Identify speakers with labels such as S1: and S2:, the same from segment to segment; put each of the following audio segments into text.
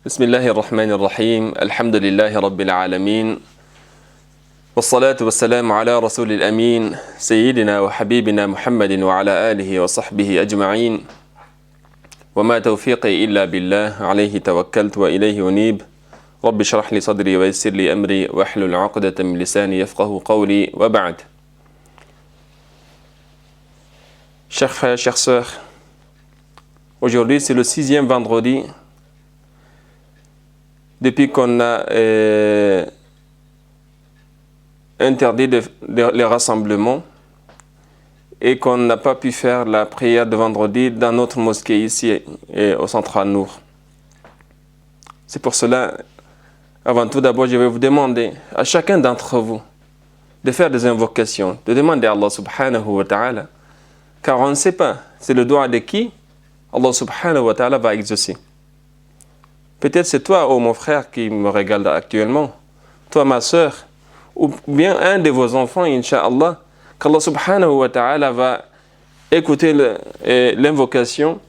S1: بسم الله الرحمن الرحيم الحمد لله رب العالمين والصلاة والسلام على رسول الأمين سيدنا وحبيبنا محمد وعلى آله وصحبه أجمعين وما توفيقي إلا بالله عليه توكلت وإليه أنيب رب اشرح لي صدري ويسر لي أمري واحلل عقدة من لساني يفقه قولي وبعد. Chers frères, chères sœurs, aujourd'hui c'est le 6e vendredi depuis qu'on a interdit les rassemblements et qu'on n'a pas pu faire la prière de vendredi dans notre mosquée ici au centre An-Nour. C'est pour cela, avant tout d'abord, je vais vous demander à chacun d'entre vous de faire des invocations, de demander à Allah subhanahu wa ta'ala, car on ne sait pas, c'est le doigt de qui Allah subhanahu wa ta'ala va exaucer. Peut-être c'est toi, oh mon frère, qui me regarde actuellement, toi ma soeur, ou bien un de vos enfants, Inch'Allah, qu'Allah subhanahu wa ta'ala va écouter l'invocation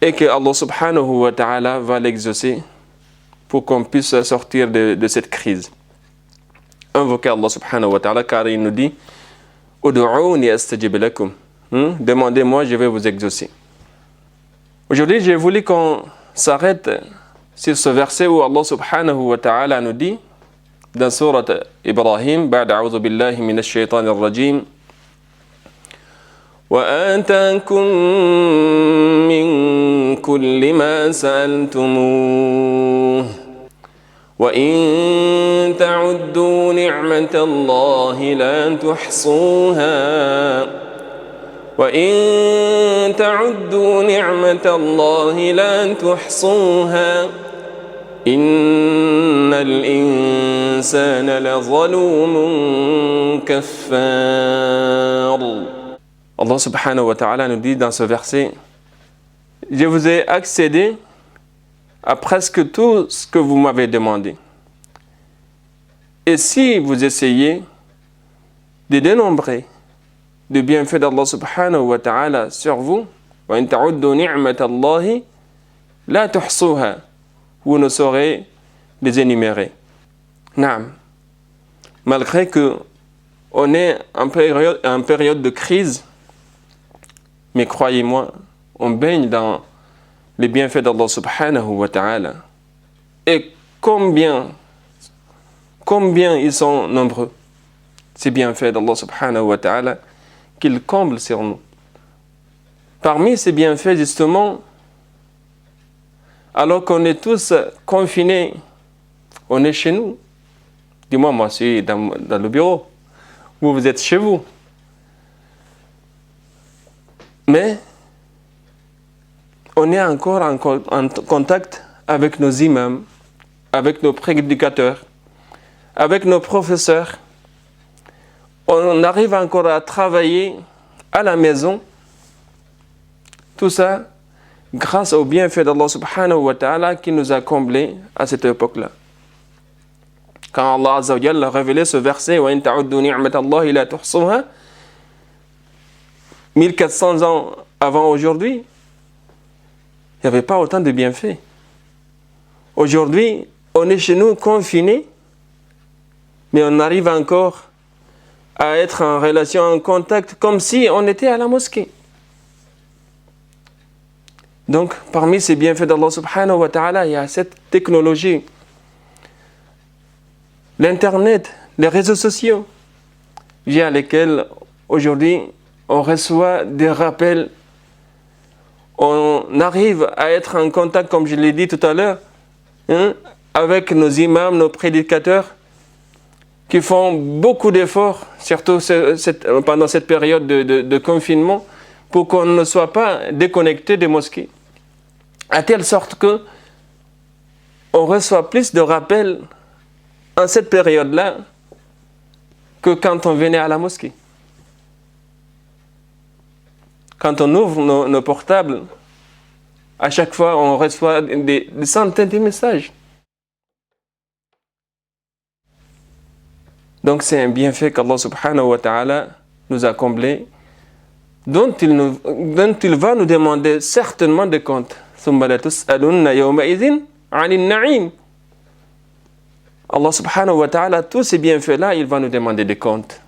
S1: et que Allah subhanahu wa ta'ala va l'exaucer pour qu'on puisse sortir de cette crise. Invoquez Allah subhanahu wa ta'ala car il nous dit « Udu'uni astajib lakum » Demandez-moi, je vais vous exaucer. Aujourd'hui, j'ai voulu qu'on s'arrête sur ce verset où Allah subhanahu wa ta'ala nous dit dans surat Ibrahim, بعد أعوذ بالله من الشيطان الرجيم وآتاكم من كل ما سألتموه وإن تعدوا نعمة الله لا تحصوها وإن تعدوا نعمة الله لا تحصوها إن الإنسان لظلوم كفار. Allah subhanahu wa ta'ala nous dit dans ce verset, je vous ai accédé à presque tout ce que vous m'avez demandé. Et si vous essayez de dénombrer les bienfaits d'Allah subhanahu wa ta'ala sur vous, وَإِن تَعُدُّوا نِعْمَةَ اللَّهِ لَا تُحْصُوهَا, vous ne saurez les énumérer. Naam. Malgré que on est en période de crise, mais croyez-moi, on baigne dans les bienfaits d'Allah subhanahu wa ta'ala. Et combien ils sont nombreux, ces bienfaits d'Allah subhanahu wa ta'ala, qu'il comble sur nous. Parmi ces bienfaits, justement, alors qu'on est tous confinés, on est chez nous. Dis-moi, moi, je suis dans le bureau. Vous êtes chez vous. Mais on est encore en contact avec nos imams, avec nos prédicateurs, avec nos professeurs. On arrive encore à travailler à la maison. Tout ça grâce au bienfait d'Allah subhanahu wa ta'ala qui nous a comblés à cette époque-là. Quand Allah azza wa jalla a révélé ce verset, وَإِن تَعُدُّوا نِعْمَةَ اللَّهِ لَا تُحْصُوهَا, 1400 ans avant aujourd'hui, il n'y avait pas autant de bienfaits. Aujourd'hui, on est chez nous confinés, mais on arrive encore à être en relation, en contact, comme si on était à la mosquée. Donc, parmi ces bienfaits d'Allah subhanahu wa ta'ala, il y a cette technologie, l'Internet, les réseaux sociaux, via lesquels, aujourd'hui, on reçoit des rappels, on arrive à être en contact, comme je l'ai dit tout à l'heure, avec nos imams, nos prédicateurs, qui font beaucoup d'efforts, surtout pendant cette période de confinement, pour qu'on ne soit pas déconnecté des mosquées. À telle sorte que on reçoit plus de rappels en cette période-là que quand on venait à la mosquée. Quand on ouvre nos portables, à chaque fois on reçoit des centaines de messages. Donc c'est un bienfait qu'Allah subhanahu wa ta'ala nous a comblé, dont il va nous demander certainement des comptes. ثم لتسألن يومئذ عن النعيم. Allah subhanahu wa ta'ala, tous ces bienfaits-là, il va nous demander des comptes.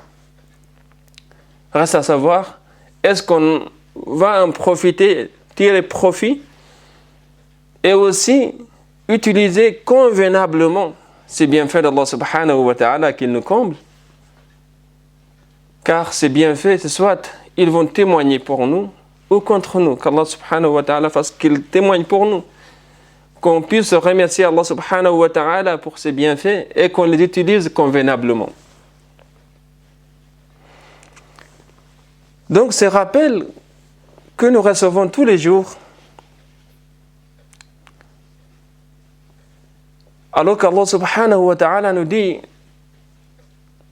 S1: Reste à savoir, est-ce qu'on va en profiter, tirer profit et aussi utiliser convenablement ces bienfaits d'Allah subhanahu wa ta'ala qu'il nous comble, car ces bienfaits, c'est soit ils vont témoigner pour nous ou contre nous, qu'Allah subhanahu wa ta'ala fasse qu'ils témoignent pour nous, qu'on puisse remercier Allah subhanahu wa ta'ala pour ses bienfaits et qu'on les utilise convenablement. Donc ces rappels que nous recevons tous les jours, alors qu'Allah subhanahu wa ta'ala nous dit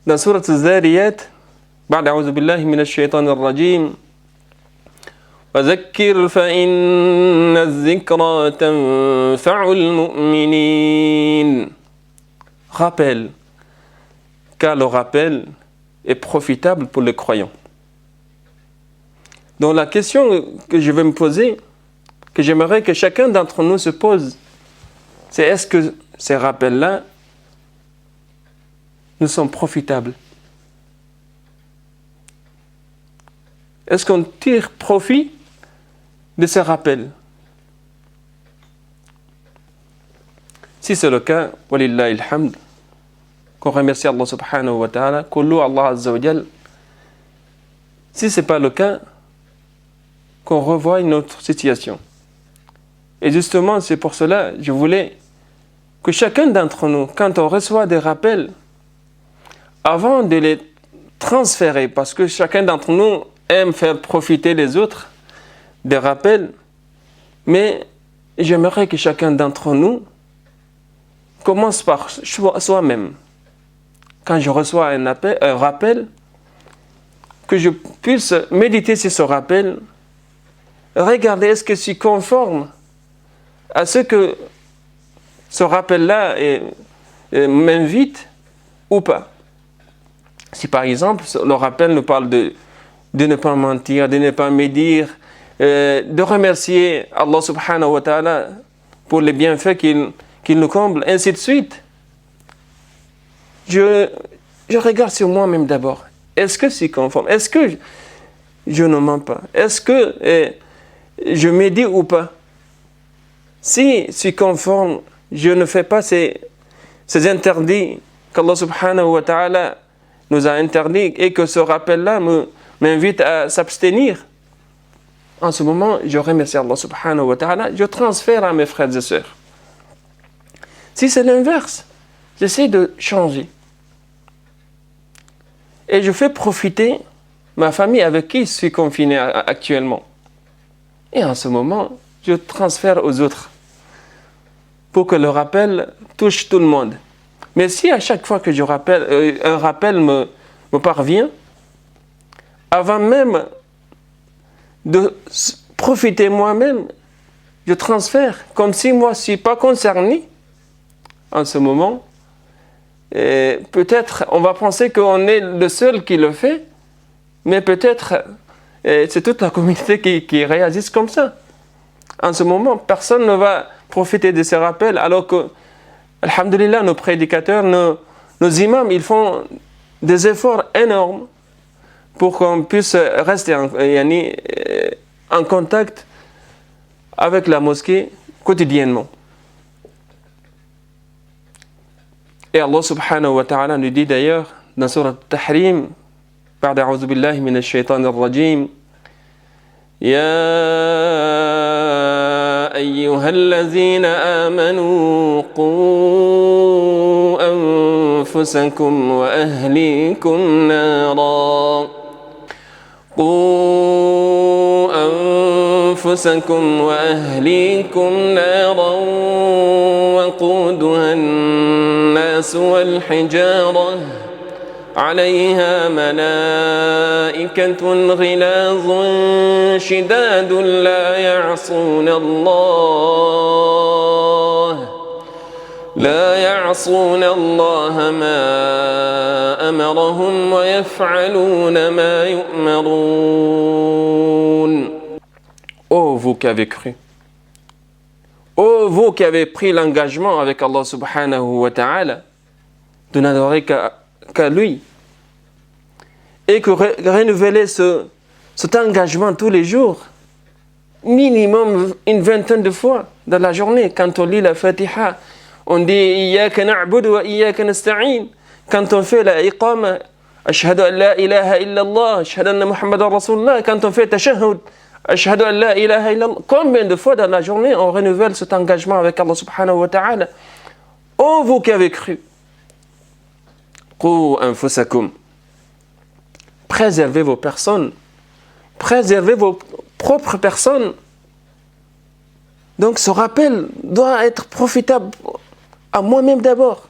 S1: dans Surat al-Zariyat, بعد أعوذ بالله من الشيطان الرجيم وذكر فإن الذكرى تنفع المؤمنين. Rappel, car le rappel est profitable pour les croyants. Donc la question que je vais me poser, que j'aimerais que chacun d'entre nous se pose, c'est est-ce que ces rappels-là nous sont profitables? Est-ce qu'on tire profit de ces rappels? Si c'est le cas, walillahi alhamd, qu'on remercie Allah subhanahu wa ta'ala, qu'on loue Allah azza wa jal. Si ce n'est pas le cas, qu'on revoie notre situation. Et justement, c'est pour cela que je voulais que chacun d'entre nous, quand on reçoit des rappels, avant de les transférer, parce que chacun d'entre nous aime faire profiter les autres des rappels, mais j'aimerais que chacun d'entre nous commence par soi-même. Quand je reçois un rappel, que je puisse méditer sur ce rappel, regarder est-ce que je suis conforme à ce que ce rappel-là m'invite ou pas. Si par exemple, le rappel nous parle de ne pas mentir, de ne pas médire, de remercier Allah subhanahu wa ta'ala pour les bienfaits qu'il nous comble, ainsi de suite. Je regarde sur moi-même d'abord. Est-ce que je suis conforme? Est-ce que je ne mens pas? Est-ce que je médis ou pas? Si je suis conforme, je ne fais pas ces interdits qu'Allah subhanahu wa ta'ala nous a interdits et que ce rappel-là m'invite à s'abstenir. En ce moment, je remercie Allah subhanahu wa ta'ala, je transfère à mes frères et sœurs. Si c'est l'inverse, j'essaie de changer. Et je fais profiter ma famille avec qui je suis confiné actuellement. Et en ce moment, je transfère aux autres pour que le rappel touche tout le monde. Mais si à chaque fois que un rappel me parvient, avant même de profiter moi-même, je transfère comme si moi je ne suis pas concerné en ce moment. Et peut-être on va penser qu'on est le seul qui le fait, mais peut-être c'est toute la communauté qui réagit comme ça. En ce moment, personne ne va profiter de ces rappels, alors que, alhamdulillah, nos prédicateurs, nos imams, ils font des efforts énormes pour qu'on puisse rester en contact avec la mosquée quotidiennement. Et Allah subhanahu wa ta'ala nous dit d'ailleurs dans Surat Tahrim, بعد أعوذ بالله من الشيطان الرجيم يا أيها الذين آمنوا قوا أنفسكم وأهليكم نارا وقودها الناس والحجارة عليها ملائكة غلاظ شداد لا يعصون الله ما أمرهم ويفعلون ما يؤمرون. Ô vous qui avez cru, Ô vous qui avez pris l'engagement avec Allah subhanahu wa ta'ala de n'adorer qu'à lui et que renouveler cet engagement tous les jours, minimum une vingtaine de fois dans la journée. Quand on lit la Fatiha, on dit Iyyaka na'budu wa iyyaka nasta'in. Quand on fait la iqama, Ashhadu an la ilaha illallah, Ashhadu anna Muhammadan Rasulullah. Quand on fait tashahhud, Ashhadu an la ilaha illallah. Combien de fois dans la journée on renouvelle cet engagement avec Allah subhanahu wa ta'ala? Oh vous qui avez cru, Qu anfusakum, préservez vos personnes, préservez vos propres personnes. Donc ce rappel doit être profitable à moi-même d'abord.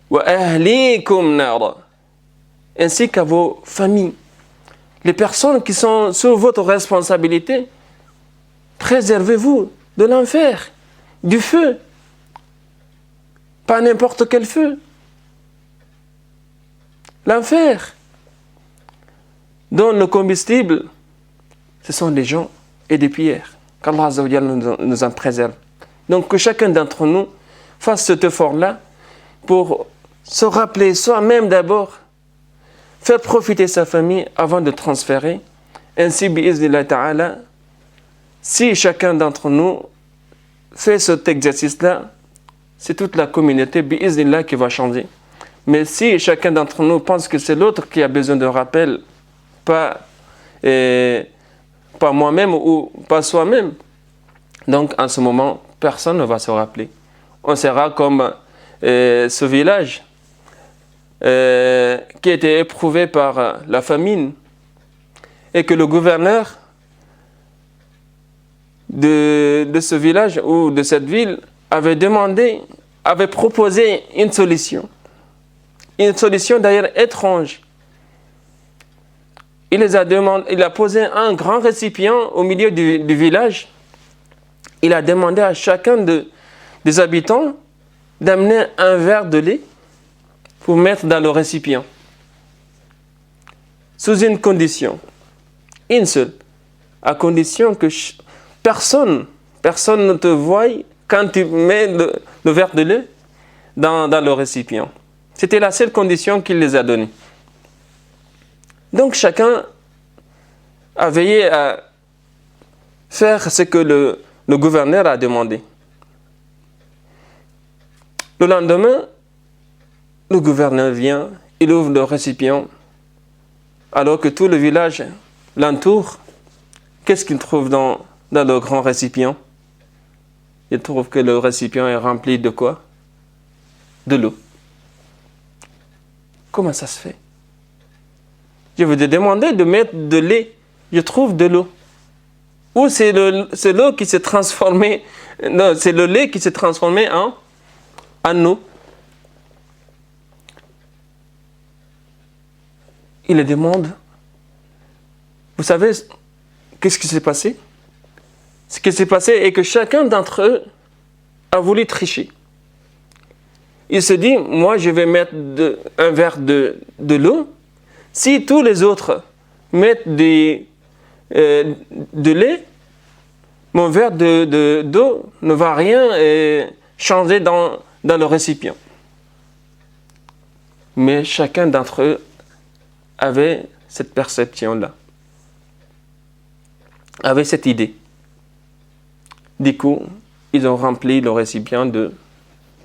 S1: Wa ahlikum nara, ainsi qu'à vos familles. Les personnes qui sont sous votre responsabilité, préservez-vous de l'enfer, du feu. Pas n'importe quel feu. L'enfer, dont le combustible, ce sont des gens et des pierres. Qu'Allah Azza wa Jalla nous en préserve. Donc que chacun d'entre nous fasse cet effort-là pour se rappeler soi-même d'abord, faire profiter sa famille avant de transférer. Ainsi, bi'iznillah ta'ala, si chacun d'entre nous fait cet exercice-là, c'est toute la communauté, bi'iznillah, qui va changer. Mais si chacun d'entre nous pense que c'est l'autre qui a besoin de rappel, pas moi-même ou pas soi-même, donc en ce moment, personne ne va se rappeler. On sera comme ce village qui était éprouvé par la famine et que le gouverneur de ce village ou de cette ville avait proposé une solution d'ailleurs étrange. Il a posé un grand récipient au milieu du village. Il a demandé à chacun des habitants d'amener un verre de lait pour mettre dans le récipient. Sous une condition, une seule, à condition que personne ne te voie quand tu mets le verre de lait dans le récipient. C'était la seule condition qu'il les a donnée. Donc chacun a veillé à faire ce que le gouverneur a demandé. Le lendemain, le gouverneur vient, il ouvre le récipient, alors que tout le village l'entoure. Qu'est-ce qu'il trouve dans le grand récipient? Il trouve que le récipient est rempli de quoi? De l'eau. Comment ça se fait? Je vous ai demandé de mettre de lait, je trouve de l'eau. Ou c'est l'eau qui s'est transformée, non, c'est le lait qui s'est transformé en eau. Il le demande. Vous savez, qu'est-ce qui s'est passé? Ce qui s'est passé est que chacun d'entre eux a voulu tricher. Il se dit, moi je vais mettre un verre de l'eau. Si tous les autres mettent de lait, mon verre d'eau ne va rien changer dans le récipient. Mais chacun d'entre eux avait cette perception-là, avait cette idée. Du coup, ils ont rempli le récipient de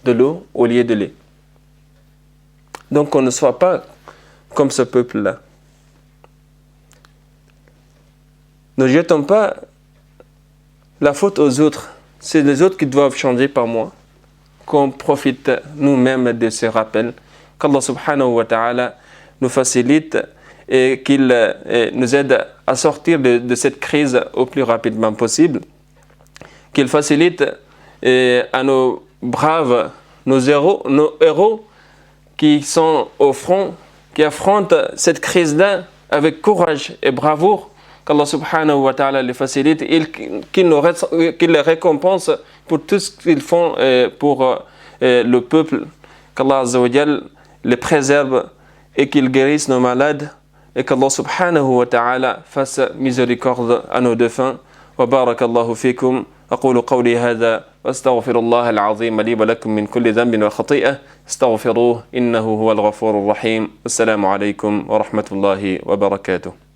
S1: l'eau au lieu de lait. Donc on ne soit pas comme ce peuple-là. Ne jetons pas la faute aux autres. C'est les autres qui doivent changer par moi. Qu'on profite nous-mêmes de ces rappels. Qu'Allah subhanahu wa ta'ala nous facilite et qu'il nous aide à sortir de cette crise au plus rapidement possible. Qu'il facilite à nos braves, nos héros qui sont au front, qui affrontent cette crise-là avec courage et bravoure, qu'Allah subhanahu wa ta'ala les facilite et qu'il les récompense pour tout ce qu'ils font pour le peuple, qu'Allah azza wa jal les préserve et qu'il guérisse nos malades et qu'Allah subhanahu wa ta'ala fasse miséricorde à nos défunts. Wa barakallahu fikum أقول قولي هذا وأستغفر الله العظيم لي ولكم من كل ذنب وخطيئة استغفروه إنه هو الغفور الرحيم. السلام عليكم ورحمة الله وبركاته.